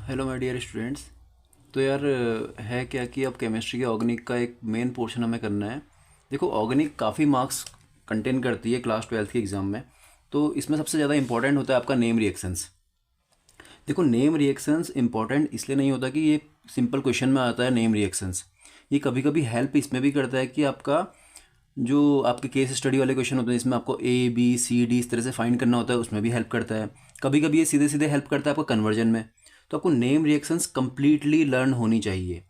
Hello my dear students. तो यार है क्या कि अब केमिस्ट्री के ऑर्गेनिक का एक मेन पोर्शन हमें करना है। देखो ऑर्गेनिक काफ़ी मार्क्स कंटेन करती है क्लास 12th के एग्ज़ाम में। तो इसमें सबसे ज़्यादा इंपॉर्टेंट होता है आपका नेम रिएक्शंस। देखो नेम रिएक्शंस इंपॉर्टेंट इसलिए नहीं होता कि ये सिंपल क्वेश्चन में आता है नेम रिएक्शंस। ये कभी कभी हेल्प इसमें भी करता है कि आपका जो आपके केस स्टडी वाले क्वेश्चन होते हैं इसमें आपको ए बी सी डी इस तरह से फाइंड करना होता है, उसमें भी हेल्प करता है। कभी कभी ये सीधे सीधे हेल्प करता है आपको कन्वर्जन में। तो आपको नेम रिएक्शंस कंप्लीटली लर्न होनी चाहिए।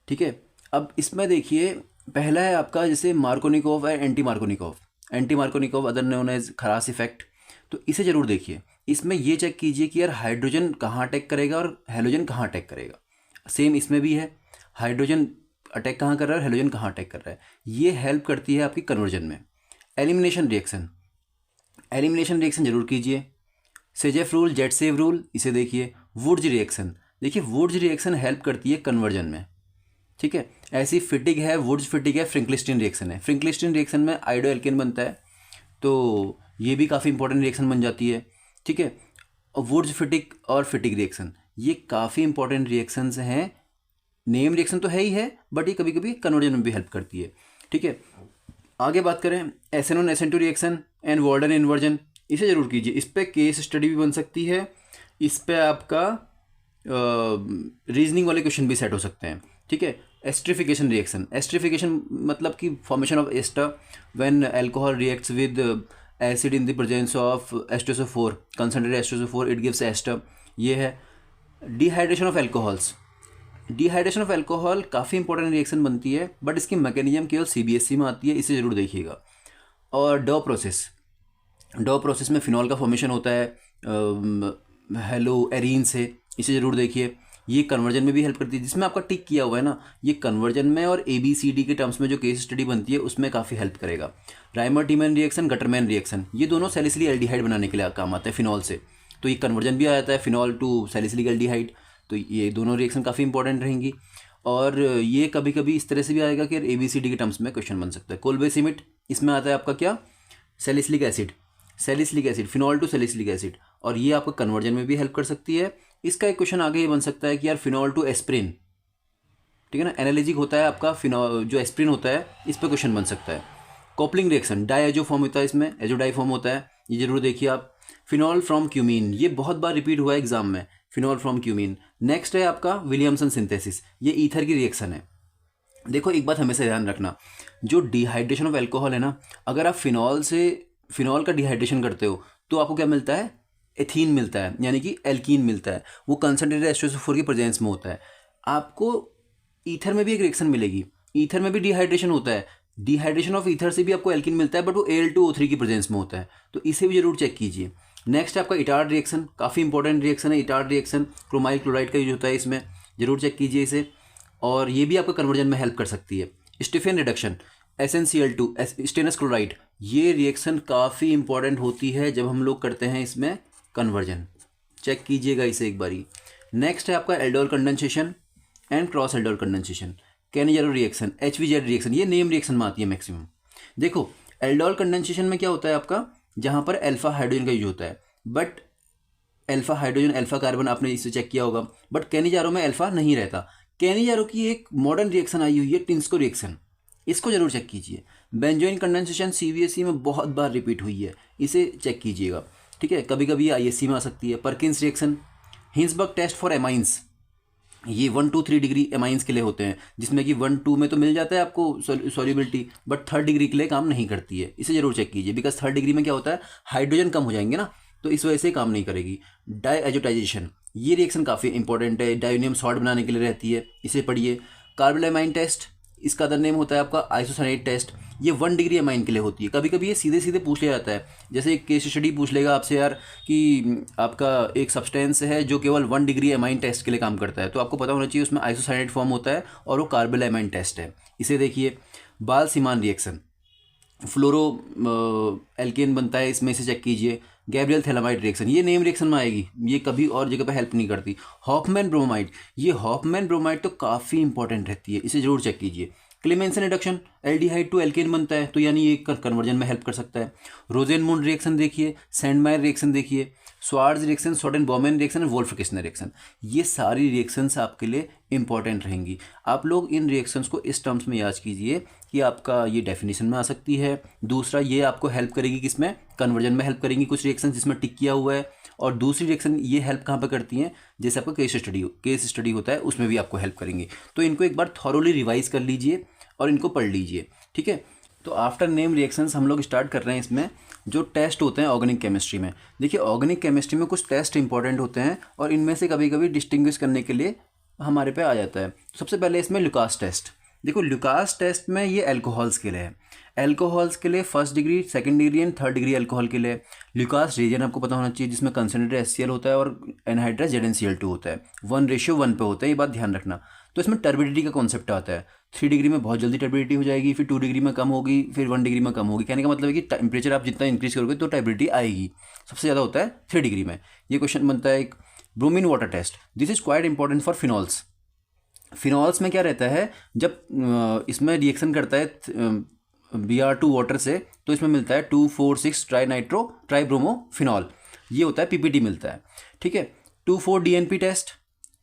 ठीक है। अब इसमें देखिए पहला है आपका जैसे मार्कोनिकोव है, anti Markovnikov. Anti Markovnikov other known as Kharasch effect. तो इसे जरूर देखिए। इसमें ये चेक कीजिए कि यार हाइड्रोजन कहाँ अटैक करेगा और हेलोजन कहाँ अटैक करेगा। सेम इसमें भी है, हाइड्रोजन अटैक कहाँ कर रहा है और हेलोजन कहाँ अटैक कर रहा है। ये हेल्प करती है आपकी कन्वर्जन में। एलिमिनेशन रिएक्शन, एलिमिनेशन रिएक्शन जरूर कीजिए। सेजेफ रूल, जेटसेव रूल, इसे देखिए। वुड्स रिएक्शन, देखिए वुड्स रिएक्शन हेल्प करती है कन्वर्जन में। ठीक है। ऐसी फिटिक है, वुड्स फिटिक है, फ्रिंकलिस्टीन रिएक्शन है। फ्रिंकलिस्टीन रिएक्शन में आयोडो एल्केन बनता है, तो ये भी काफ़ी इंपॉर्टेंट रिएक्शन बन जाती है। ठीक है। और वुड्स फिटिक और फिटिक रिएक्शन ये काफ़ी इंपॉर्टेंट रिएक्शंस हैं। नेम रिएक्शन तो है ही है, बट ये कभी कभी कन्वर्जन में भी हेल्प करती है। ठीक है। आगे बात करें SN1 SN2 reaction and warden inversion, इसे जरूर कीजिए। इस पर केस स्टडी भी बन सकती है, इस पर आपका रीजनिंग वाले क्वेश्चन भी सेट हो सकते हैं। ठीक है। एस्ट्रिफिकेशन रिएक्शन, एस्ट्रिफिकेशन मतलब कि formation of ester when alcohol reacts with acid in the presence of H2SO4, concentrated H2SO4 it gives ester. ये है dehydration of alcohols. Dehydration of alcohol काफ़ी इंपॉर्टेंट रिएक्शन बनती है, बट इसकी मैकेनिज्म केवल CBSE में आती है, इसे जरूर देखिएगा। और डॉ प्रोसेस, डॉ प्रोसेस में फिनॉल का फॉर्मेशन होता है हेलो एरीन से, इसे जरूर देखिए। ये कन्वर्जन में भी हेल्प करती है, जिसमें आपका टिक किया हुआ है ना, ये कन्वर्जन में और ABCD के टर्म्स में जो केस स्टडी बनती है उसमें काफ़ी हेल्प करेगा। राइमर टीमैन रिएक्शन, गटरमैन रिएक्शन, ये दोनों सैलिसिलिक एल्डिहाइड बनाने के लिए काम आता है फिनॉल से। तो ये कन्वर्जन भी आ जाता है फिनॉल टू सैलिसिलिक एल्डिहाइड। तो ये दोनों रिएक्शन काफ़ी इंपॉर्टेंट रहेंगी। और ये कभी कभी इस तरह से भी आएगा कि ABCD के टर्म्स में क्वेश्चन बन सकता है। कोलबेसिमिट, इसमें आता है आपका क्या, salicylic acid, salicylic acid, phenol to salicylic acid, और ये आपको कन्वर्जन में भी हेल्प कर सकती है। इसका एक क्वेश्चन आगे ये बन सकता है कि यार फिनॉल टू एस्प्रिन, ठीक है ना, एनालिजिक होता है आपका फिनॉल जो एस्प्रिन होता है, इस पर क्वेश्चन बन सकता है। कॉपलिंग रिएक्शन, डाइएजो फॉर्म होता है, इसमें एजोडाई फॉर्म होता है, ये जरूर देखिए आप। फिनॉल फ्रॉम क्यूमीन, ये बहुत बार रिपीट हुआ है एग्जाम में, फिनॉल फ्रॉम क्यूमीन। नेक्स्ट है आपका विलियमसन सिंथेसिस, ये ईथर की रिएक्शन है। देखो एक बात हमेशा ध्यान रखना, जो डिहाइड्रेशन ऑफ अल्कोहल है ना, अगर आप फिनॉल से फिनॉल का डिहाइड्रेशन करते हो तो आपको क्या मिलता है, एथीन मिलता है, यानी कि एल्कीन मिलता है। वो कंसंट्रेटेड H2SO4 की प्रेजेंस में होता है। आपको ईथर में भी एक रिएक्शन मिलेगी, ईथर में भी डिहाइड्रेशन होता है, डिहाइड्रेशन ऑफ ईथर से भी आपको एल्कीन मिलता है, बट वो Al2O3 की प्रेजेंस में होता है। तो इसे भी जरूर चेक कीजिए। नेक्स्ट है आपका इटार्ड रिएक्शन, काफ़ी इंपॉर्टेंट रिएक्शन है इटार्ड रिएक्शन। क्रोमाइल क्लोराइड का यूज होता है इसमें, जरूर चेक कीजिए इसे, और ये भी आपका कन्वर्जन में हेल्प कर सकती है। Stephen reduction, SnCl2 stannous chloride, ये रिएक्शन काफ़ी इंपॉर्टेंट होती है जब हम लोग करते हैं इसमें कन्वर्जन, चेक कीजिएगा इसे एक बारी। नेक्स्ट है आपका aldol condensation and cross aldol condensation. Cannizzaro reaction, HVZ reaction, ये नेम रिएक्शन में आती है मैक्सिमम। देखो एल्डोल कंडेंसेशन में क्या होता है आपका, जहाँ पर अल्फा हाइड्रोजन का यूज होता है, but alpha hydrogen alpha carbon आपने इसे चेक किया होगा, बट कैनिजारो में अल्फा नहीं रहता। कैनिजारो की एक मॉडर्न रिएक्शन आई हुई है टिंस्को रिएक्शन, इसको जरूर चेक कीजिए। बेंजोइन कंडेंसेशन CBSE में बहुत बार रिपीट हुई है, इसे चेक कीजिएगा। ठीक है। कभी कभी ISC में आ सकती है। Perkin's reaction, Hinsberg test for amines, ये 1 2 3 डिग्री एमाइंस के लिए होते हैं, जिसमें कि 1 2 में तो मिल जाता है आपको सॉल्युबिलिटी, बट 3rd डिग्री के लिए काम नहीं करती है, इसे जरूर चेक कीजिए। बिकॉज 3rd डिग्री में क्या होता है, हाइड्रोजन कम हो जाएंगे ना, तो इस वजह से काम नहीं करेगी। डाइएजोटाइजेशन, ये रिएक्शन काफ़ी इंपॉर्टेंट है, डायोनियम सॉल्ट बनाने के लिए रहती है, इसे पढ़िए। कार्बोलामाइन टेस्ट, इसका अदर नेम होता है आपका आइसोसाइनेट टेस्ट, ये 1 डिग्री एमाइन के लिए होती है। कभी कभी ये सीधे सीधे पूछ लिया जाता है, जैसे एक केस स्टडी पूछ लेगा आपसे यार कि आपका एक सब्सटेंस है जो केवल 1 डिग्री एमाइन टेस्ट के लिए काम करता है, तो आपको पता होना चाहिए उसमें आइसोसाइनेट फॉर्म होता है और वो कार्बोलामाइन टेस्ट है, इसे देखिए। बाल सीमान रिएक्शन, फ्लोरो एल्केन बनता है इसमें, इसे चेक कीजिए। गैब्रियल थैलामाइड रिएक्शन, ये नेम रिएक्शन में आएगी, ये कभी और जगह पे हेल्प नहीं करती। हॉफमैन ब्रोमाइड, ये हॉफमैन ब्रोमाइड तो काफ़ी इंपॉर्टेंट रहती है, इसे जरूर चेक कीजिए। Clemmensen reduction, aldehyde to alkane बनता है, तो यानी ये कन्वर्जन में हेल्प कर सकता है। रोजेनमुंड रिएक्शन देखिए, सैंडमायर रिएक्शन देखिए, स्वार्ट्ज रिएक्शन, शॉर्टन-बॉर्मन रिएक्शन और वोल्फ-किस्लर रिएक्शन। ये सारी रिएक्शंस आपके लिए इंपॉर्टेंट रहेंगी। आप लोग इन रिएक्शंस को इस टर्म्स में याद कीजिए कि आपका ये डेफिनेशन में आ सकती है। दूसरा, ये आपको हेल्प करेगी किसमें, कन्वर्जन में हेल्प करेंगी कुछ रिएक्शन जिसमें टिक किया हुआ है। और दूसरी रिएक्शन ये हेल्प कहाँ पर करती हैं, जैसे आपका केस स्टडी होता है उसमें भी आपको हेल्प करेंगी। तो इनको एक बार थॉरोली रिवाइज कर लीजिए और इनको पढ़ लीजिए, ठीक है। तो आफ्टर नेम रिएक्शंस हम लोग स्टार्ट कर रहे हैं। इसमें जो टेस्ट होते हैं ऑर्गेनिक केमिस्ट्री में, देखिए ऑर्गेनिक केमिस्ट्री में कुछ टेस्ट इंपॉर्टेंट होते हैं और इनमें से कभी कभी डिस्टिंग्विश करने के लिए हमारे पे आ जाता है। सबसे पहले इसमें लुकास टेस्ट। देखो लुकास टेस्ट में ये एल्कोहल्स के लिए है। एल्कोहल्स के लिए first degree, second degree and third degree alcohol के लिए। लुकास रीजन आपको पता होना चाहिए जिसमें कंसनट्रेटेड HCl होता है और एनहाइड्रस ZnCl2 होता है। 1:1 पे होता है, ये बात ध्यान रखना। तो इसमें टर्बिडिटी का कॉन्सेप्ट आता है। 3 डिग्री में बहुत जल्दी टर्बिडिटी हो जाएगी, फिर 2 डिग्री में कम होगी, फिर 1 डिग्री में कम होगी। कहने का मतलब है कि टेम्परेचर आप जितना इंक्रीज करोगे तो टर्बिडिटी आएगी। सबसे ज़्यादा होता है 3 डिग्री में। ये क्वेश्चन बनता है एक। Bromine water test, this is quite important for phenols. Phenols में क्या रहता है, जब इसमें रिएक्शन करता है Br2 वाटर से तो इसमें मिलता है 2,4,6 ट्राई ट्राइब्रोमोफिनॉल। ये होता है PPT मिलता है, ठीक है। 2,4-DNP टेस्ट,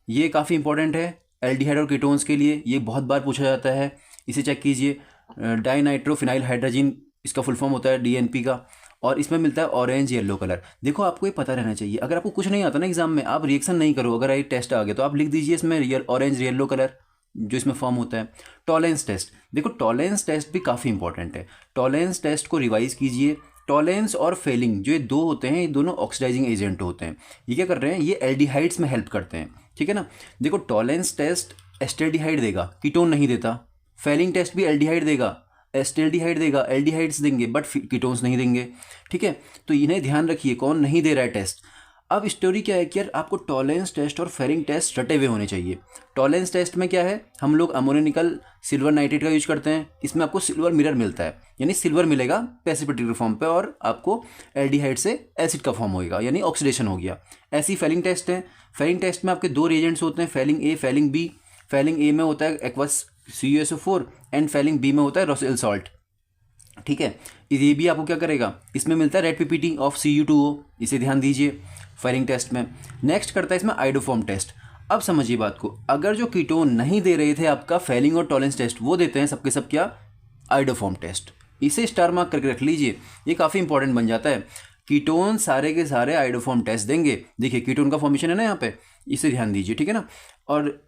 ये काफ़ी इंपॉर्टेंट है एल्डिहाइड और कीटोन्स के लिए, ये बहुत बार पूछा जाता है, इसे चेक कीजिए। डाइनाइट्रोफिनाइल हाइड्रोजन, इसका फुल फॉर्म होता है DNP का, और इसमें मिलता है ऑरेंज येलो कलर। देखो आपको ये पता रहना चाहिए, अगर आपको कुछ नहीं आता ना एग्जाम में, आप रिएक्शन नहीं करो, अगर ये टेस्ट आ गया तो आप लिख दीजिए इसमें ऑरेंज येलो कलर जो इसमें फॉर्म होता है। टॉलेंस टेस्ट, देखो टॉलेंस टेस्ट भी काफ़ी इंपॉर्टेंट है। टॉलेंस टेस्ट को रिवाइज कीजिए। टॉलेंस और फेलिंग जो ये दो होते हैं, ये दोनों ऑक्सीडाइजिंग एजेंट होते हैं। ये क्या कर रहे हैं, ये एल्डिहाइड्स में हेल्प करते हैं, ठीक है ना। देखो टॉलेंस टेस्ट एस्टेल्डिहाइड देगा, कीटोन नहीं देता। फेलिंग टेस्ट भी एल्डिहाइड देगा, एस्टेल्डिहाइड देगा, एल्डिहाइड्स देंगे बट कीटोन्स नहीं देंगे, ठीक है। तो इन्हें ध्यान रखिए कौन नहीं दे रहा है टेस्ट। अब स्टोरी क्या है कि यार आपको टॉलेंस टेस्ट और फेरिंग टेस्ट रटे हुए होने चाहिए। टॉलेंस टेस्ट में क्या है, हम लोग अमोनियम निकल सिल्वर नाइट्रेट का यूज करते हैं। इसमें आपको सिल्वर मिरर मिलता है, यानी सिल्वर मिलेगा प्रेसिपिटेट फॉर्म पे और आपको एल्डिहाइड से एसिड का फॉर्म होगा, यानी ऑक्सीडेशन हो गया। ऐसी फेलिंग टेस्ट है। फेलिंग टेस्ट में आपके दो रिएजेंट्स होते हैं, Fehling A, Fehling B. Fehling A में होता है aqueous CuSO4 and Fehling B में होता है रोसेल सॉल्ट, ठीक है। ये भी आपको क्या करेगा, इसमें मिलता है रेड PPT ऑफ Cu2O, इसे ध्यान दीजिए फेरिंग टेस्ट में। नेक्स्ट करता है इसमें आइडोफॉर्म टेस्ट। अब समझिए बात को, अगर जो कीटोन नहीं दे रहे थे आपका फेलिंग और टॉलेंस टेस्ट, वो देते हैं सबके सब क्या, आइडोफॉर्म टेस्ट। इसे स्टार मार्क करके रख लीजिए, ये काफ़ी इंपॉर्टेंट बन जाता है। कीटोन सारे के सारे आइडोफॉर्म टेस्ट देंगे। देखिए कीटोन का फॉर्मेशन है ना यहाँ पे, इसे ध्यान दीजिए, ठीक है ना। और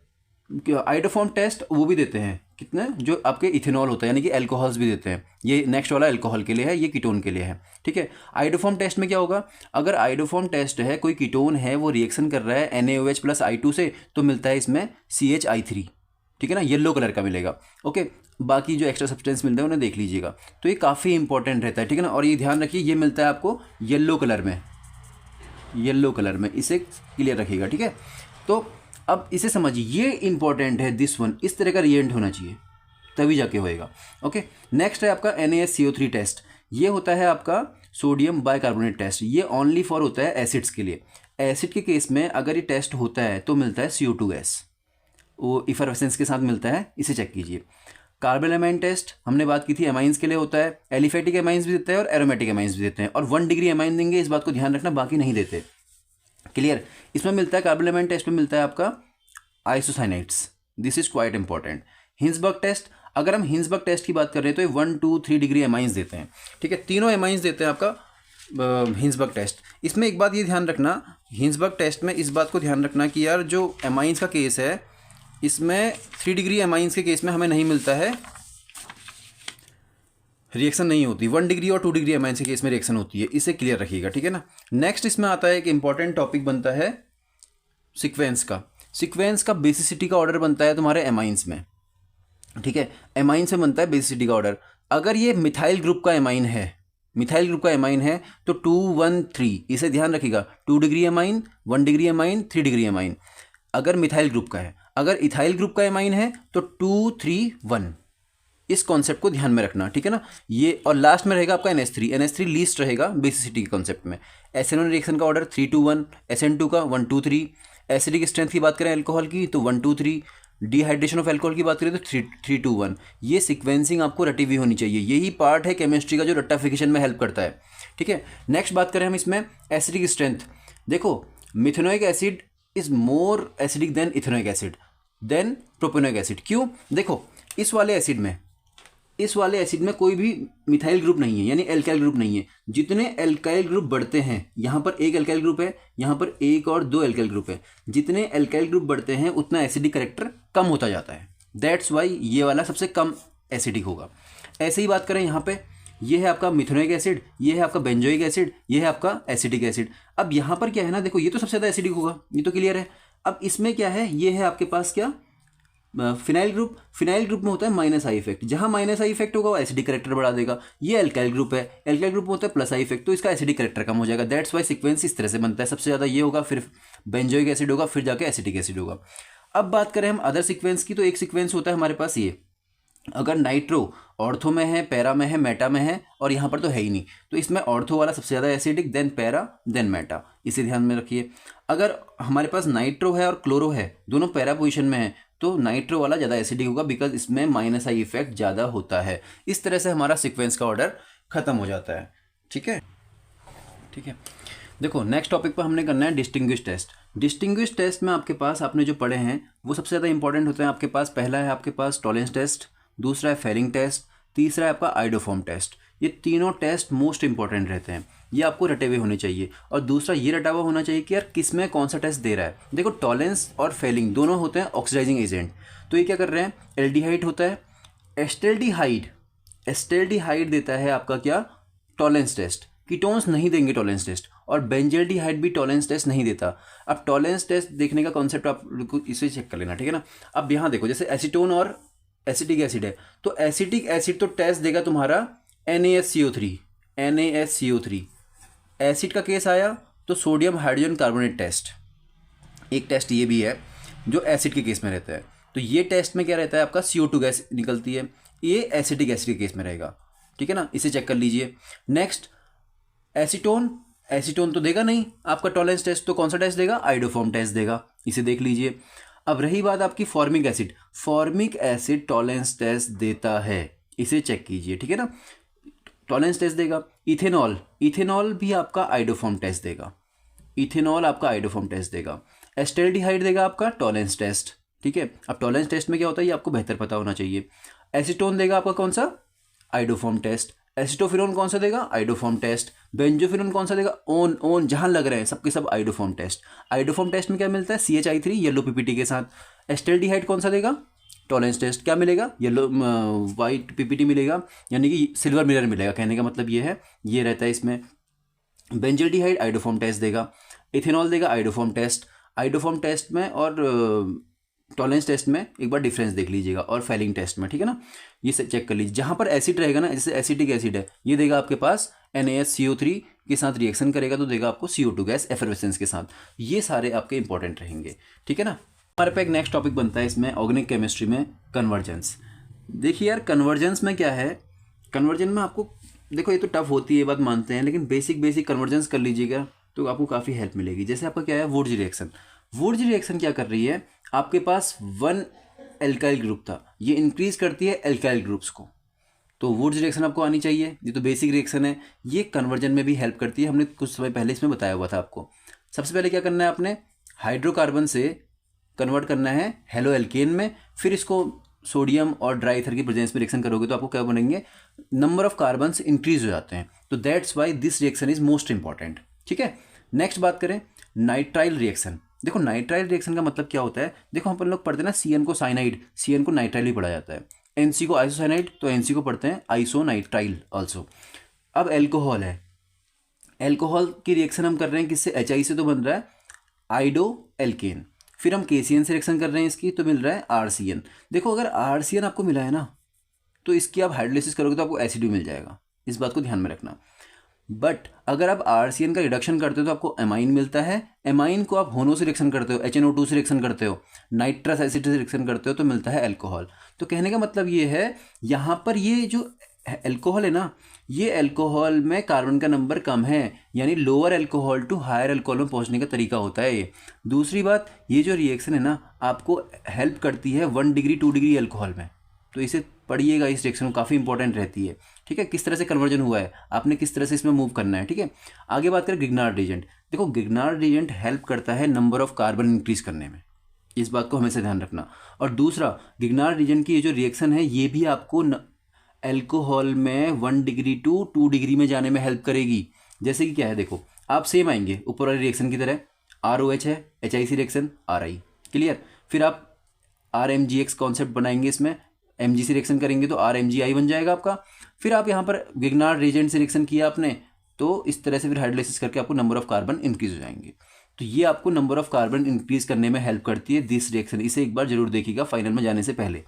आइडोफॉर्म टेस्ट वो भी देते हैं कितने, जो आपके इथेनॉल होता है यानी कि अल्कोहल्स भी देते हैं। ये नेक्स्ट वाला अल्कोहल के लिए है, ये कीटोन के लिए है, ठीक है। आइडोफॉर्म टेस्ट में क्या होगा, अगर आइडोफॉर्म टेस्ट है, कोई कीटोन है वो रिएक्शन कर रहा है NaOH + I2 से, तो मिलता है इसमें CHI3, ठीक है ना, येलो कलर का मिलेगा, ओके। बाकी जो एक्स्ट्रा सब्सटेंस मिलते हैं उन्हें देख लीजिएगा। तो ये काफ़ी इंपॉर्टेंट रहता है, ठीक है ना। और ये ध्यान रखिए, ये मिलता है आपको येलो कलर में, येलो कलर में, इसे क्लियर रखिएगा, ठीक है। तो अब इसे समझिए, ये इंपॉर्टेंट है, दिस वन, इस तरह का रिएजेंट होना चाहिए तभी जाके होएगा, ओके। नेक्स्ट है आपका NaSCO3 टेस्ट। ये होता है आपका सोडियम बाइकार्बोनेट टेस्ट। ये ओनली फॉर होता है एसिड्स के लिए। एसिड के केस में अगर ये टेस्ट होता है तो मिलता है CO2S, वो इफरवेसेंस के साथ मिलता है, इसे चेक कीजिए। कार्बोलामाइन टेस्ट हमने बात की थी, एमाइंस के लिए होता है। एलिफेटिक एमाइंस भी देते हैं और एरोमेटिक एमाइंस भी देते हैं, और 1 डिग्री एमाइन देंगे, इस बात को ध्यान रखना, बाकी नहीं देते, क्लियर। इसमें मिलता है कार्बोलामाइन टेस्ट में मिलता है आपका isocyanides, this is quite important. Hinsberg test, अगर हम हिंसबर्ग टेस्ट की बात कर रहे हैं तो ये 1, 2, 3 डिग्री एमाइंस देते हैं, ठीक है। तीनों एमाइंस देते हैं आपका हिंसबर्ग टेस्ट। इसमें एक बात ये ध्यान रखना, हिंसबर्ग टेस्ट में इस बात को ध्यान रखना कि यार जो एमाइंस का केस है, इसमें 3 डिग्री एमाइंस के केस में हमें नहीं मिलता है, रिएक्शन नहीं होती। 1 डिग्री और 2 डिग्री एमाइंस के केस में रिएक्शन होती है, इसे क्लियर रखिएगा, ठीक है ना। नेक्स्ट इसमें आता है एक इंपॉर्टेंट टॉपिक बनता है सीक्वेंस का। सीक्वेंस का बेसिसिटी का ऑर्डर बनता है तुम्हारे एमाइंस में, ठीक है। एमाइन से बनता है बेसिसिटी का ऑर्डर। अगर ये मिथाइल ग्रुप का एमाइन है, मिथाइल ग्रुप का एमाइन है तो 2, 1, 3, इसे ध्यान रखिएगा। 2 degree amine, 1 degree amine, 3 degree amine, अगर मिथाइल ग्रुप का है। अगर इथाइल ग्रुप का एमाइन है तो 2, 3, 1, इस कॉन्सेप्ट को ध्यान में रखना, ठीक है ना। ये और लास्ट में रहेगा आपका NH3। NH3 लीस्ट रहेगा बेसिसिटी के कॉन्सेप्ट में। SN1 रिएक्शन का ऑर्डर 3, 2, 1, SN2 का 1, 2, 3। एसिडिक स्ट्रेंथ की बात करें अल्कोहल की तो 1, 2, 3। डिहाइड्रेशन ऑफ अल्कोहल की बात करें तो 3, 2, 1। ये सीक्वेंसिंग आपको रटी हुई होनी चाहिए, यही पार्ट है केमिस्ट्री का जो रट्टाफिकेशन में हेल्प करता है, ठीक है। नेक्स्ट बात करें हम इसमें एसिडिक स्ट्रेंथ। देखो methanoic acid is more acidic than ethanoic acid than propanoic acid. क्यों? देखो इस वाले एसिड में कोई भी मिथाइल ग्रुप नहीं है, यानी एल्काइल ग्रुप नहीं है। जितने एल्काइल ग्रुप बढ़ते हैं, यहाँ पर एक एल्काइल ग्रुप है, यहाँ पर एक और दो एल्काइल ग्रुप है, जितने एल्काइल ग्रुप बढ़ते हैं उतना एसिडिक कैरेक्टर कम होता जाता है। दैट्स वाई ये वाला सबसे कम एसिडिक होगा। ऐसे ही बात करें यहाँ पे, ये है आपका मिथेनोइक एसिड, ये है आपका बेंजोइक एसिड, ये है आपका एसिटिक एसिड। अब यहाँ पर क्या है ना, देखो ये तो सबसे ज़्यादा एसिडिक होगा, ये तो क्लियर है। अब इसमें क्या है, ये है आपके पास क्या, फिनाइल ग्रुप। फिनाइल ग्रुप में होता है माइनस आई इफेक्ट, जहाँ माइनस आई इफेक्ट होगा वो एसिडिक कैरेक्टर बढ़ा देगा। ये एल्काइल ग्रुप है, एल्काइल ग्रुप में होता है प्लस आई इफेक्ट, तो इसका एसिडिक कैरेक्टर कम हो जाएगा। दैट्स वाई सीक्वेंस इस तरह से बनता है, सबसे ज़्यादा ये होगा, फिर बेंजोइक एसिड होगा, फिर जाके एसिटिक एसिड होगा। अब बात करें हम अदर सीक्वेंस की, तो एक सीक्वेंस होता है हमारे पास ये, अगर नाइट्रो ऑर्थो में है, पैरा में है, मेटा में है, और यहाँ पर तो है ही नहीं, तो इसमें ऑर्थो वाला सबसे ज़्यादा acidic, then para, then meta, इसे ध्यान में रखिए। अगर हमारे पास नाइट्रो है और क्लोरो है, दोनों पैरा पोजीशन में है, तो नाइट्रो वाला ज़्यादा एसिडिक होगा, बिकॉज इसमें माइनस आई इफेक्ट ज़्यादा होता है। इस तरह से हमारा सीक्वेंस का ऑर्डर खत्म हो जाता है। ठीक है, ठीक है। देखो नेक्स्ट टॉपिक पर हमने करना है डिस्टिंग्विश टेस्ट। डिस्टिंग्विश टेस्ट में आपके पास आपने जो पढ़े हैं वो सबसे ज़्यादा इंपॉर्टेंट होते हैं आपके पास। पहला है आपके पास टॉलेंस टेस्ट, दूसरा है फेरिंग टेस्ट, तीसरा है आपका आइडोफॉर्म टेस्ट। ये तीनों टेस्ट मोस्ट इंपॉर्टेंट रहते हैं, ये आपको रटे हुए होने चाहिए। और दूसरा ये रटा हुआ होना चाहिए कि यार किस में कौन सा टेस्ट दे रहा है। देखो टॉलेंस और फेलिंग दोनों होते हैं ऑक्सीडाइजिंग एजेंट, तो ये क्या कर रहे हैं, एल्डिहाइड होता है, एस्टेल्डिहाइड देता है आपका क्या, टॉलेंस टेस्ट। कीटोन्स नहीं देंगे टॉलेंस टेस्ट, और बेंजल्डिहाइड भी टॉलेंस टेस्ट नहीं देता। अब टॉलेंस टेस्ट देखने का कॉन्सेप्ट आप इसे चेक कर लेना, ठीक है ना। अब यहाँ देखो जैसे एसीटोन और एसिटिक एसिड है, तो एसिटिक एसिड तो टेस्ट देगा तुम्हारा NaSCO3। एसिड का केस आया तो सोडियम हाइड्रोजन कार्बोनेट टेस्ट, एक टेस्ट ये भी है जो एसिड के केस में रहता है। तो ये टेस्ट में क्या रहता है आपका, CO2 गैस निकलती है, ये एसिटिक एसिड के केस में रहेगा, ठीक है ना, इसे चेक कर लीजिए। नेक्स्ट एसीटोन तो देगा नहीं आपका टॉलेंस टेस्ट, तो कौन सा टेस्ट देगा, आइडोफॉर्म टेस्ट देगा, इसे देख लीजिए। अब रही बात आपकी फॉर्मिक एसिड टॉलेंस टेस्ट देता है, इसे चेक कीजिए, ठीक है ना, टॉलेंस टेस्ट देगा। इथेनॉल भी आपका आइडोफॉर्म टेस्ट देगा, एस्टेल्डिहाइड देगा आपका टॉलेंस टेस्ट, ठीक है। अब टॉलेंस टेस्ट में क्या होता है ये आपको बेहतर पता होना चाहिए। एसीटोन देगा आपका कौन सा, आइडोफॉर्म टेस्ट। एसिटोफिनोन कौन सा देगा, आइडोफॉर्म टेस्ट। बेंजोफिनोन कौन सा देगा, ओन जहां लग रहे हैं सबके सब आइडोफॉर्म टेस्ट। आइडोफॉर्म टेस्ट में क्या मिलता है, CHI3 येलो PPT के साथ। एस्टेल्डिहाइड कौन सा देगा, टॉलेंस टेस्ट, क्या मिलेगा, येलो वाइट PPT मिलेगा, यानी कि सिल्वर मिरर मिलेगा, कहने का मतलब ये है, ये रहता है इसमें। बेंजल्डिहाइड आइडोफॉर्म टेस्ट देगा, इथेनॉल देगा आइडोफॉर्म टेस्ट में और टॉलेंस टेस्ट में एक बार डिफरेंस देख लीजिएगा, और फेलिंग टेस्ट में, ठीक है ना, ये चेक कर लीजिए। जहाँ पर एसिड रहेगा ना, जैसे एसिटिक एसिड है, ये देगा आपके पास NaSCO3 के साथ रिएक्शन करेगा तो देगा आपको CO2 गैस एफरवेसेंस के साथ। ये सारे आपके इंपॉर्टेंट रहेंगे, ठीक है ना। हमारे पे एक नेक्स्ट टॉपिक बनता है इसमें ऑर्गेनिक केमिस्ट्री में, कन्वर्जेंस। देखिए यार कन्वर्जेंस में क्या है, कन्वर्जन में आपको देखो ये तो टफ होती है, ये बात मानते हैं, लेकिन बेसिक कन्वर्जेंस कर लीजिएगा तो आपको काफ़ी हेल्प मिलेगी। जैसे आपका क्या है, वुड्स रिएक्शन क्या कर रही है, आपके पास 1 एल्काइल ग्रुप था, ये इंक्रीज करती है एल्काइल ग्रुप्स को, तो वुड्स रिएक्शन आपको आनी चाहिए। ये तो बेसिक रिएक्शन है, ये कन्वर्जन में भी हेल्प करती है, हमने कुछ समय पहले इसमें बताया हुआ था आपको। सबसे पहले क्या करना है आपने, हाइड्रोकार्बन से कन्वर्ट करना है हेलो एल्केन में, फिर इसको सोडियम और ड्राई ईथर की प्रेजेंस में रिएक्शन करोगे तो आपको क्या बनेंगे, नंबर ऑफ कार्बन्स इंक्रीज हो जाते हैं। तो that's why this reaction is most important, ठीक है। नेक्स्ट बात करें नाइट्राइल रिएक्शन। देखो नाइट्राइल रिएक्शन का मतलब क्या होता है, देखो हम लोग पढ़ते हैं ना CN को साइनाइड, CN को नाइट्राइल भी पढ़ा जाता है, NC को आइसोसाइनाइड, तो NC को पढ़ते हैं आइसोनाइट्राइल ऑल्सो। अब एल्कोहल है, एल्कोहल की रिएक्शन हम कर रहे हैं किससे, HI से, तो बन रहा है आइडो एल्केन। फिर हम KCN से रिएक्शन कर रहे हैं इसकी, तो मिल रहा है RCN। देखो अगर RCN आपको मिला है ना, तो इसकी आप हाइड्रोलिसिस करोगे तो आपको एसिड भी मिल जाएगा, इस बात को ध्यान में रखना। बट अगर आप RCN का रिडक्शन करते हो तो आपको एमाइन मिलता है, एमाइन को आप होनो से रिएक्शन करते हो, HNO2 से रिएक्शन करते हो, नाइट्रस एसिड से रिएक्शन करते हो तो मिलता है अल्कोहल। तो कहने का मतलब ये है, यहाँ पर ये जो अल्कोहल है ना, ये अल्कोहल में कार्बन का नंबर कम है, यानी lower alcohol to higher alcohol में पहुँचने का तरीका होता है ये। दूसरी बात, ये जो रिएक्शन है ना आपको हेल्प करती है 1 डिग्री 2 डिग्री अल्कोहल में, तो इसे पढ़िएगा इस रिएक्शन को, काफ़ी इंपॉर्टेंट रहती है। ठीक है, किस तरह से कन्वर्जन हुआ है, आपने किस तरह से इसमें मूव करना है। ठीक है, आगे बात करें ग्रिग्नार्ड रीजेंट। देखो ग्रिग्नार्ड रीजेंट हेल्प करता है नंबर ऑफ कार्बन इंक्रीज करने में, इस बात को हमेशा ध्यान रखना। और दूसरा, ग्रिग्नार्ड रीजेंट की ये जो रिएक्शन है ये भी आपको एल्कोहल में 1 डिग्री टू 2 डिग्री में जाने में हेल्प करेगी। जैसे कि क्या है, देखो आप सेम आएंगे ऊपर वाली रिएक्शन की तरह, ROH है, HIC रिएक्शन RI, क्लियर। फिर आप RMGX कॉन्सेप्ट बनाएंगे, इसमें MgC रिएक्शन करेंगे तो RMGI बन जाएगा आपका। फिर आप यहाँ पर ग्रिग्नार्ड रीजेंट से रिएक्शन किया आपने, तो इस तरह से फिर हाइड्रोलाइसिस करके आपको नंबर ऑफ कार्बन इंक्रीज हो जाएंगे। तो ये आपको नंबर ऑफ कार्बन इंक्रीज करने में हेल्प करती है दिस रिएक्शन। इसे एक बार जरूर देखिएगा फाइनल में जाने से पहले,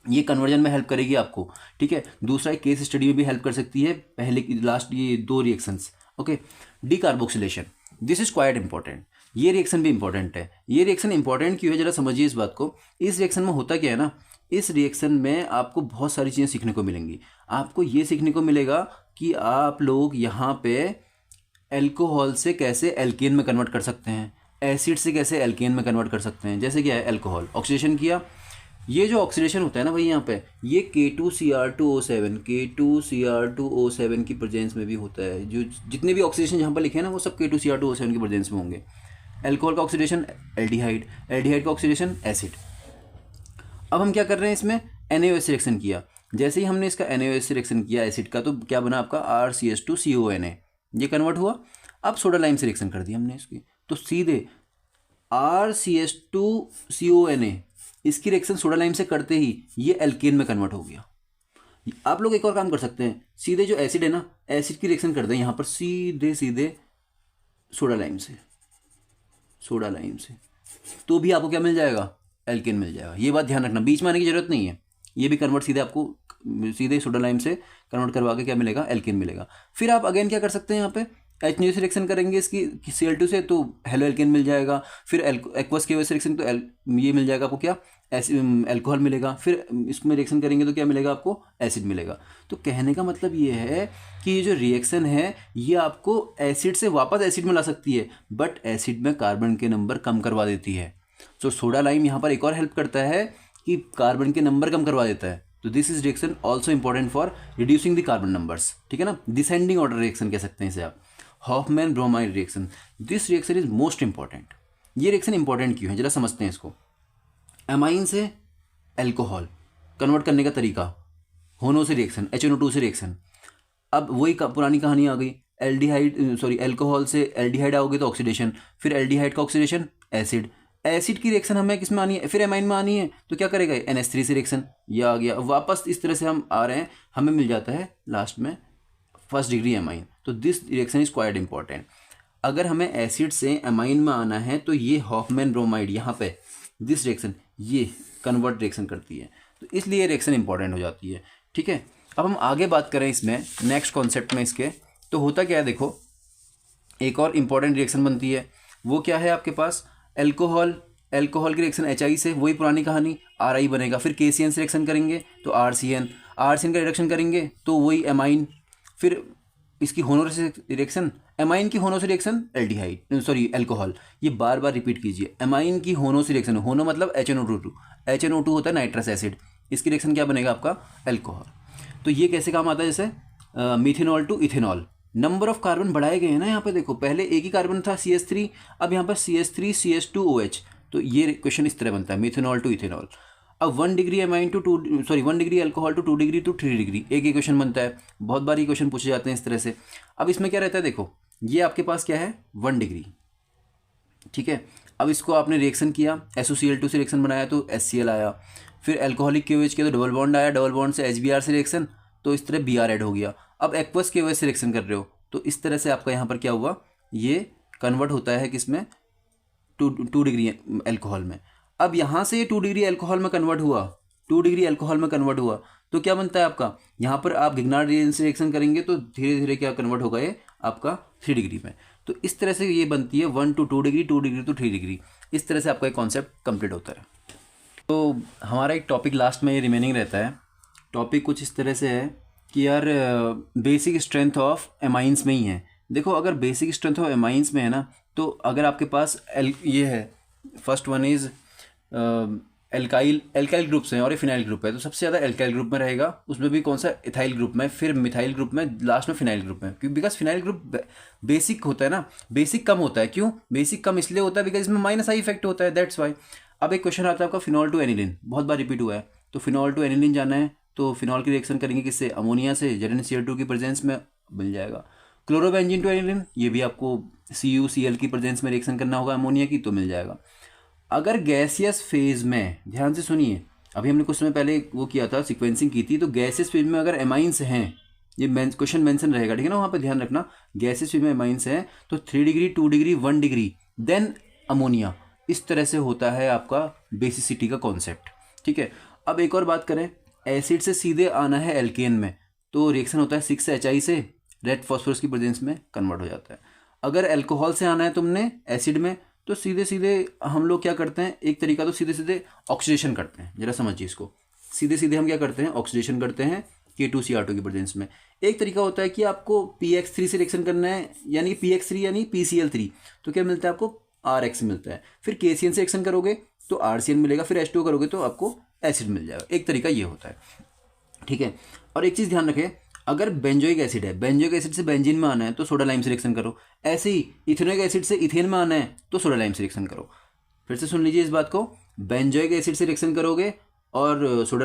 ये कन्वर्जन में हेल्प करेगी आपको। ठीक है, दूसरा एक केस स्टडी में भी हेल्प कर सकती है, पहले की लास्ट ये 2 reactions. Okay, decarboxylation, this is quite important. ये रिएक्शन भी इंपॉर्टेंट है। ये रिएक्शन इंपॉर्टेंट क्यों है, जरा समझिए इस बात को। इस रिएक्शन में होता क्या है ना, इस रिएक्शन में आपको बहुत सारी चीज़ें सीखने को मिलेंगी। आपको ये सीखने को मिलेगा कि आप लोग यहाँ पे एल्कोहल से कैसे एल्केन में कन्वर्ट कर सकते हैं, एसिड से कैसे एल्केन में कन्वर्ट कर सकते हैं। जैसे क्या है, एल्कोहल ऑक्सीडेशन किया, ये जो ऑक्सीडेशन होता है ना भाई यहाँ पे, ये K2Cr2O7 K2Cr2O7 की प्रेजेंस में भी होता है। जो जितने भी ऑक्सीडेशन यहाँ पर लिखे हैं ना वो सब K2Cr2O7 की प्रेजेंस में होंगे। एल्कोहल का ऑक्सीडेशन एल्डिहाइड, एल्डिहाइड का ऑक्सीडेशन एसिड। अब हम क्या कर रहे हैं, इसमें NaOH रिएक्शन किया। जैसे ही हमने इसका NaOH रिएक्शन किया एसिड का, तो क्या बना आपका RCH2CONA, ये कन्वर्ट हुआ। अब सोडा लाइम से रिएक्शन कर दी हमने इसकी, तो सीधे RCH2CONA, इसकी रिएक्शन सोडा लाइम से करते ही ये एल्केन में कन्वर्ट हो गया। आप लोग एक और काम कर सकते हैं, सीधे जो एसिड है ना, एसिड की रिएक्शन कर दें यहाँ पर सीधे सीधे सोडा लाइम से, सोडा लाइम से, तो भी आपको क्या मिल जाएगा, एल्केन मिल जाएगा। ये बात ध्यान रखना, बीच में आने की जरूरत नहीं है। ये भी कन्वर्ट सीधे आपको सीधे सोडा लाइम से कन्वर्ट करवा के क्या मिलेगा, एल्केन मिलेगा। फिर आप अगेन क्या कर सकते हैं, यहाँ पे HNO से रिएक्शन करेंगे इसकी Cl2 से, तो हेलो एल्केन मिल जाएगा। फिर एक्वस KOH से रिएक्शन, तो ये मिल जाएगा आपको क्या, एल्कोहल मिलेगा। फिर इसमें रिएक्शन करेंगे तो क्या मिलेगा आपको, एसिड मिलेगा। तो कहने का मतलब ये है कि ये जो रिएक्शन है ये आपको एसिड से वापस एसिड में ला सकती है, बट एसिड में कार्बन के नंबर कम करवा देती है। तो सोडा लाइम यहाँ पर एक और हेल्प करता है कि कार्बन के नंबर कम करवा देता है। तो this is reaction also important for reducing the carbon numbers. ठीक है ना, डिसेंडिंग ऑर्डर रिएक्शन कह सकते हैं इसे आप। Hoffmann bromide reaction, this reaction is most important. ये रिएक्शन इंपॉर्टेंट क्यों है, जरा समझते हैं इसको। एमाइन से एल्कोहल कन्वर्ट करने का तरीका, होनो से रिएक्शन, HNO2 से रिएक्शन। अब वही पुरानी कहानी आ गई, एल्कोहल से एल्डिहाइड आओगे तो ऑक्सीडेशन, फिर एल्डिहाइड का ऑक्सीडेशन एसिड, एसिड की रिएक्शन हमें किस में आनी है, फिर एमाइन में आनी है, तो क्या करेगा, NH3 से रिएक्शन, ये आ गया वापस। इस तरह से हम आ रहे हैं, हमें मिल जाता है लास्ट में 1st डिग्री एमाइन। तो this reaction is quite important. अगर हमें एसिड से एमाइन में आना है तो ये हॉफमैन ब्रोमाइड यहाँ पे दिस रिएक्शन ये कन्वर्ट रिएक्शन करती है, तो इसलिए रिएक्शन इंपॉर्टेंट हो जाती है। ठीक है, अब हम आगे बात करें इसमें नेक्स्ट कॉन्सेप्ट में इसके, तो होता क्या है, देखो एक और इंपॉर्टेंट रिएक्शन बनती है, वो क्या है आपके पास, एल्कोहल की रिएक्शन HI से, वही पुरानी कहानी, RI बनेगा। फिर KCN से रिएक्शन करेंगे तो RCN का रिडक्शन करेंगे तो वही एमाइन। फिर इसकी होनो से रिएक्शन, एमाइन की होनो से रिएक्शन एल्कोहल। ये बार बार रिपीट कीजिए, एमाइन की होनो से रिएक्शन, होनो मतलब HNO2 होता है नाइट्रस एसिड, इसकी रिएक्शन क्या बनेगा आपका, एल्कोहल। तो ये कैसे काम आता है, जैसे methanol to ethanol, number of carbon बढ़ाए गए हैं ना यहाँ पे। देखो पहले एक ही कार्बन था CH3, अब यहाँ पर CH3 CH2OH, तो ये क्वेश्चन इस तरह बनता है, मिथेनॉल टू इथेनॉल। अब 1 degree amine to 1 degree alcohol to 2 degree to 3 degree, एक ही क्वेश्चन बनता है। बहुत बार ये क्वेश्चन पूछे जाते हैं इस तरह से। अब इसमें क्या रहता है, देखो ये आपके पास क्या है, 1 डिग्री, ठीक है। अब इसको आपने रिएक्शन किया, SOCl2 से रिएक्शन बनाया तो HCl आया। फिर एल्कोहलिक KOH के तो डबल बॉन्ड आया, डबल बॉन्ड से HBr से रिएक्शन, तो इस तरह Br ऐड हो गया। अब एक्वस KOH से रिएक्शन कर रहे हो तो इस तरह से आपका यहाँ पर क्या हुआ, ये कन्वर्ट होता है किसमें, 2 डिग्री एल्कोहल में। अब यहाँ से 2 डिग्री एल्कोहल में कन्वर्ट हुआ, 2 डिग्री एल्कोहल में कन्वर्ट हुआ, तो क्या बनता है आपका, यहाँ पर आप ग्रिग्नार्ड रीजेंट से रिएक्शन करेंगे तो धीरे धीरे क्या कन्वर्ट होगा ये आपका 3 डिग्री में। तो इस तरह से ये बनती है 1 to 2 degree, 2 degree to 3 degree. इस तरह से आपका एक कॉन्सेप्ट कंप्लीट होता है। तो हमारा एक टॉपिक लास्ट में ये रिमेनिंग रहता है। टॉपिक कुछ इस तरह से है कि यार बेसिक स्ट्रेंथ ऑफ एमाइंस में ही है। देखो अगर बेसिक स्ट्रेंथ ऑफ एमाइंस में है ना, तो अगर आपके पास ये है, first one is alkyl groups हैं और ये फिनाइल ग्रुप है, तो सबसे ज़्यादा एल्काइल ग्रुप में रहेगा, उसमें भी कौन सा, इथाइल ग्रुप में, फिर मिथाइल ग्रुप में, लास्ट में फिनाइल ग्रुप में। क्यों? बिकॉज फिनाइल ग्रुप बेसिक होता है ना, बेसिक कम होता है। क्यों बेसिक कम? इसलिए होता है बिकॉज इसमें माइनस आई इफेक्ट होता है, दैट्स वाई। अब एक क्वेश्चन आता है आपका फिनॉल टू एनिलीन, बहुत बार रिपीट हुआ है, तो फिनॉल टू एनिलीन जाना है तो फिनॉल की रिएक्शन करेंगे किससे? अमोनिया से, ZnCl2 की प्रेजेंस में मिल जाएगा। क्लोरोबेंजीन टू एनिलीन, ये भी आपको CuCl की प्रेजेंस में रिएक्शन करना होगा अमोनिया की, तो मिल जाएगा। अगर गैसियस फेज में, ध्यान से सुनिए, अभी हमने कुछ समय पहले वो किया था, सीक्वेंसिंग की थी, तो गैसियस फेज में अगर एमाइंस हैं, ये क्वेश्चन मेंशन रहेगा, ठीक है ना, वहाँ पे ध्यान रखना। गैसियस फेज में एमाइंस हैं तो 3 degree, 2 degree, 1 degree, then ammonia. इस तरह से होता है आपका बेसिसिटी का कॉन्सेप्ट, ठीक है। अब एक और बात करें, एसिड से सीधे आना है एल्केन में, तो रिएक्शन होता है 6HI से, रेड फॉस्फोरस की प्रेजेंस में कन्वर्ट हो जाता है। अगर अल्कोहल से आना है तुमने एसिड में, तो सीधे सीधे हम लोग क्या करते हैं, एक तरीका तो सीधे सीधे ऑक्सीडेशन करते हैं, जरा समझिए इसको। सीधे सीधे हम क्या करते हैं, ऑक्सीडेशन करते हैं K2Cr2 की प्रेजेंस में। एक तरीका होता है कि आपको PX3 से रिएक्शन करना है, यानी PX3 यानी PCl3, तो क्या मिलता है आपको, RX मिलता है। फिर KCN से रिएक्शन करोगे तो RCN मिलेगा, फिर H2O करोगे तो आपको एसिड मिल जाएगा। एक तरीका ये होता है, ठीक है। और एक चीज़ ध्यान रखें, अगर बेंजोइक एसिड है, बेंजोइक एसिड से बेंजीन में आना है तो सोडा लाइम से रिएक्शन करो। ऐसे ही इथेनोइक एसिड से इथेन में आना है तो सोडा लाइम से रिएक्शन करो। फिर से सुन लीजिए इस बात को, बेंजोइक एसिड से रिएक्शन करोगे और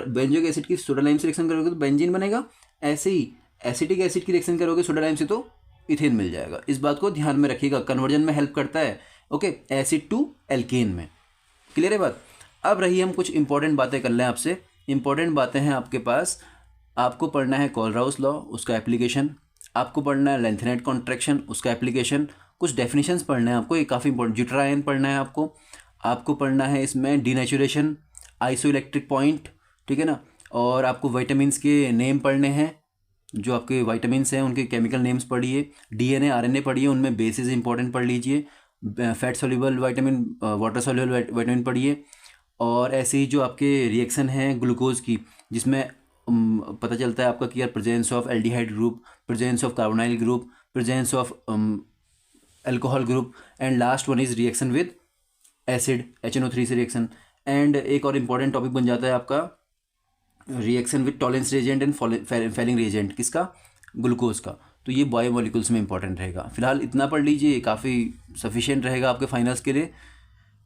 बेंजोइक एसिड की सोडा लाइम से रिएक्शन करोगे तो बेंजीन बनेगा। ऐसे ही एसिटिक एसिड की रिएक्शन करोगे सोडा लाइम से तो इथेन मिल जाएगा। इस बात को ध्यान में रखिएगा, कन्वर्जन में हेल्प करता है, ओके, एसिड टू एल्केन में। क्लियर है बात? अब रही हम कुछ इंपॉर्टेंट बातें कर लें आपसे। इंपॉर्टेंट बातें हैं आपके पास, आपको पढ़ना है कोलराउस लॉ, उसका एप्लीकेशन, आपको पढ़ना है लेंथेनाइट कॉन्ट्रैक्शन, उसका एप्लीकेशन, कुछ डेफिनेशंस पढ़ना है आपको, ये काफ़ी इंपॉर्टेंट, ज्यूट्रायन पढ़ना है आपको पढ़ना है इसमें डीनेचुरेशन, आइसोइलेक्ट्रिक पॉइंट, ठीक है ना, और आपको विटामिन्स के नेम पढ़ने हैं, जो आपके विटामिन्स हैं उनके केमिकल नेम्स पढ़िए, DNA RNA पढ़िए, उनमें बेसिस इंपॉर्टेंट पढ़ लीजिए, fat soluble vitamin, water soluble vitamin पढ़िए, और ऐसे ही जो आपके रिएक्शन हैं ग्लूकोज की, जिसमें पता चलता है आपका कि यार presence of aldehyde group, presence of carbonyl group, presence of alcohol group, and last one is reaction with acid, HNO3 से रिएक्शन। एंड एक और इम्पॉर्टेंट टॉपिक बन जाता है आपका reaction with Tollens reagent and Fehling reagent, किसका, glucose का। तो ये बायोमोलिकुल्स में इंपॉर्टेंट रहेगा। फिलहाल इतना पढ़ लीजिए, काफ़ी सफिशिएंट रहेगा आपके फाइनल्स के लिए।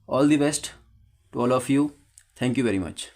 All the best to all of you, thank you very much.